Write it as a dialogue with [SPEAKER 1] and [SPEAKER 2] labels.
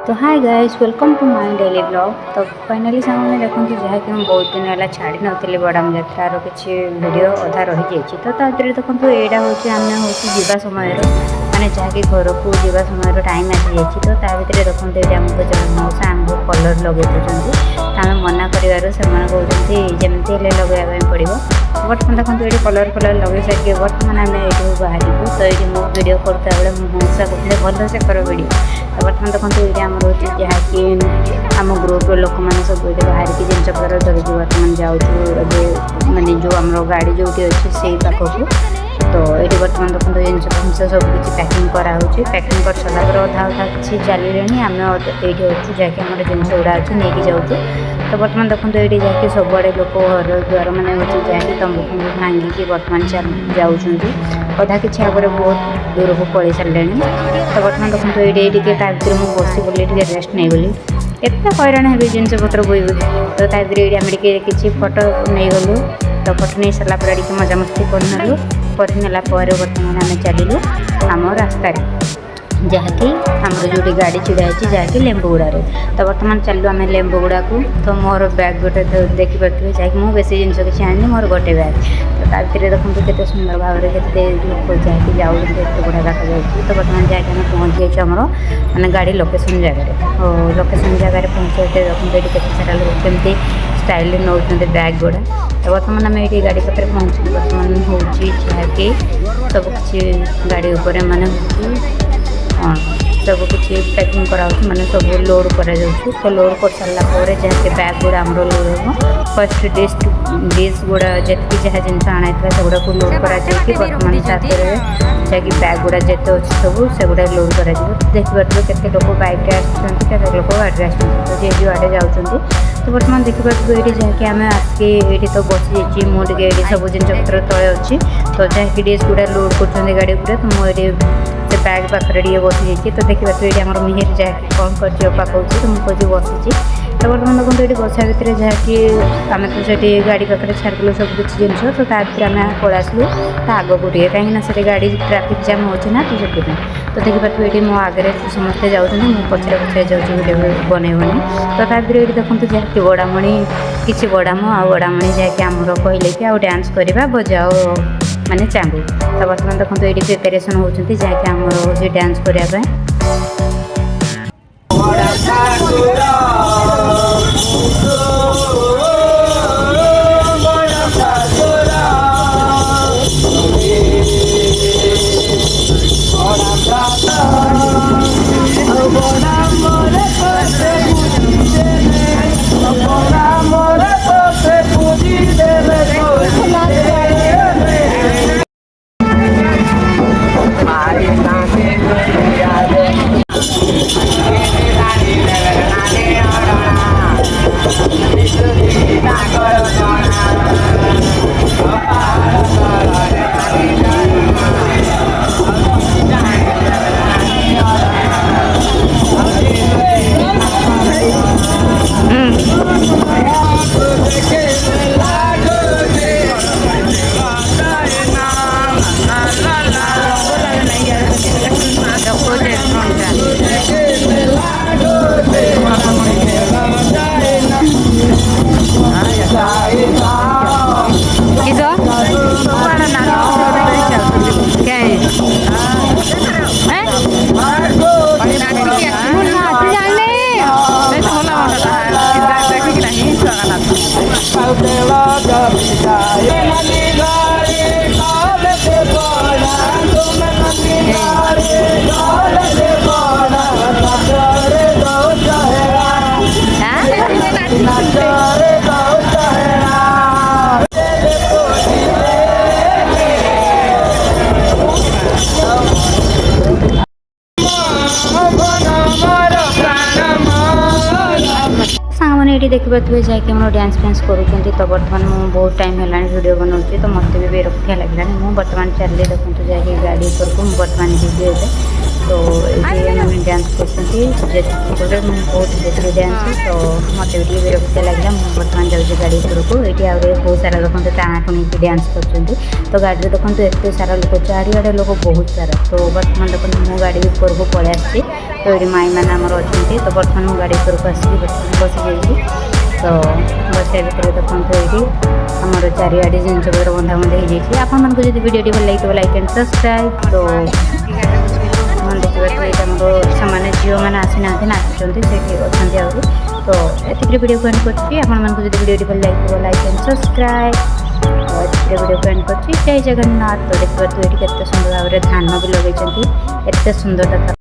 [SPEAKER 1] तो hi guys, welcome to my daily blog. तो finally सामने देखो जहाँकि मैं बहुत दिन है छाड़ी नी बड़ाम यात्रार किसी भिड अधा रही जाइए। तो देखो देखो यहाँ हूँ आम हूँ जावा समय मैंने जहाँकि घर को जावा समय टाइम आसी जाइए। तो भितर देखते ये आमको जब मौसा आमको कलर लगे दूसरी आम मना कर कहते जमी लगेगा पड़ो। बर्तमान देखो ये कलर फलर लगे सारे बर्तमान आम ये बाहर। तो ये मो भिड करता बेले मौसा कहते भल से कर भिड। तो बर्तमान देखो ये आम रोचे जहाँकि आम ग्रुप लोक मैंने सब ये बाहर की जिनस पतर धरिकी बर्तमान जाऊँ मानने जो आम गाड़ी जो अच्छे से पाखक। तो ये बर्तमान देखो जिन जिनस सब किसी पैकिंग कराऊँच पैकिंग कर सारा पर अधा अधा किसी चलिए आम ये अच्छे जहाँकि आम जिनस गुड़ा अच्छे नहीं जाऊँ। तो बर्तमान देखो ये जहाँकि सबुआड़े लोक घर द्वार मैंने हूँ जहाँकि तंबू फंबू भांगिकी बर्तमान जाऊँ अधा किसी आगे बहुत दूर को पड़े सारे। तो बर्तमान देखो ये भर मुझे बसी बोली रेस्ट नहीं बोली एत हैरान है जिनस पतर बोई। तो भर आम किसी फोटो नहीं गलु। तो फोटो नहीं सारापर टे मजामस्ती करनेलु करनेला बर्तमान आम चलू आम रास्तार जहाँकि आमर जो गाड़ी छिड़ा है जहाँकि लेम्बुगुड़ा। तो बर्तमान चलू आम लेम्बुगुड़ा को। तो मोर बैग गोटे देखिपे जहाँकि मुझे बेसी जिन किसी आनी मोर गोटे बैग। तो भितर देखो केते सुंदर भाव में केते लोक जहाँकि जाऊँ एत गुड़ा देखा जाए। तो बर्तमान जहाँकि आम पहुँची जाइए आमर मैंने गाड़ी लोकेशन जगह और लोकेशन जगह पहुँचे देखो ये केते सारा लोग कमी स्टाइल नौ बैग गुड़ा। तो बर्तमान आम ये गाड़ी पाखे पहुँची बर्तमान हूँ जहाँकि सब किसी गाड़ी उपर माने हाँ सब किसी पैकिंग कराऊँ मैंने सब लोड कर। तो लोड कर सारापर जहाँकि बैग गुड़ा आम लोड हो फर्स्ट डिश गुड़ा जी जहाँ जिन आना से गुड़ा को लोड कर बर्तमान साथी जहाँकि बैग गुड़ा जिते अच्छे सब से गुड़ा लोड कर। देखिए केते लोक बैक आते लोक गाड़ी आते जी जुआड़े जाऊँ। तो बर्तमान देखिए ये जहाँकि आम आसिकी ये तो बसी जाइए मुझे सब जिन पत्र तले अच्छी। तो जहाँकि डिश गुड़ा लोड कर गाड़ी गुड़ा। तो मुझे से बैग पाखे टे बसी जाइए। तो देखिए ये आम मिहिर जहाँकि कौन कर पकाऊँ तो मुझे बसी। तो बर्तमान देखो ये बसा भितर जहाँकि आम तो से गाड़ी पाखे छाड़देलु सब किसी जिन। तो भर आम पलि आसलु आग को टे कहीं गाड़ी ट्राफिक जाम हो ना। तो से तो देखिए ये मो आगे समस्ते जाऊँ मुझे पचरे पचरे जाऊँ वीडियो बनैबनी। तो भर ये देखो जहाँकि बड़ामणी किसी बड़ाम आ बड़ामणी जहाँकि आमर कहले कि आउ डांस करवा बजाओ माने चांगू। तो बर्तमान देखो ये प्रिपेरेसन होती जहाँकि आमर हूँ डांस करने। ये देखिए जहाँकि हम डांस फैंस करूँ। तो बर्तमान मुझे बहुत टाइम है वीडियो बनाऊँ तो मत भी बेरक्तिया लगे। मुझे बर्तमान चलिए देखो जहाँकि गाड़ी ऊपर को बर्तमान जी तो ये मैंने डांस कर बहुत देखिए डांस तो मत भी विरक्त लगे बर्तमान जाऊँगी गाड़ी उपरको ये बहुत सारा देखते टाणा टुणी डांस कर तो गाड़ी देखते एत सारा लोक चारिड़े लोक बहुत सारा तो बर्तमान देखते मो गाड़ी उपरको पलि आसी तो ये माई मैंने आमर अच्छा तो बर्तमान मो गाड़ी उपरको आसिक बर्तमान बसी जाइए तो बसिया भितर देखते ये आमर चारिड़े जिन पत्र बंधा बंधा हो जाए आपको जब वीडियो भल लगे लाइक एंड सब्सक्राइब तो देखिए ये सामान्य झील मैंने आसी ना नाचुं से अच्छा आगे तो ये वीडियो को एंड कर वीडियो भल लगे लाइक एंड सब्सक्राइब तो वीडियो को एंड कर जय जगन्नाथ तो देखिए ये सुंदर भाव में धान भी लगे एत सुंदर देखा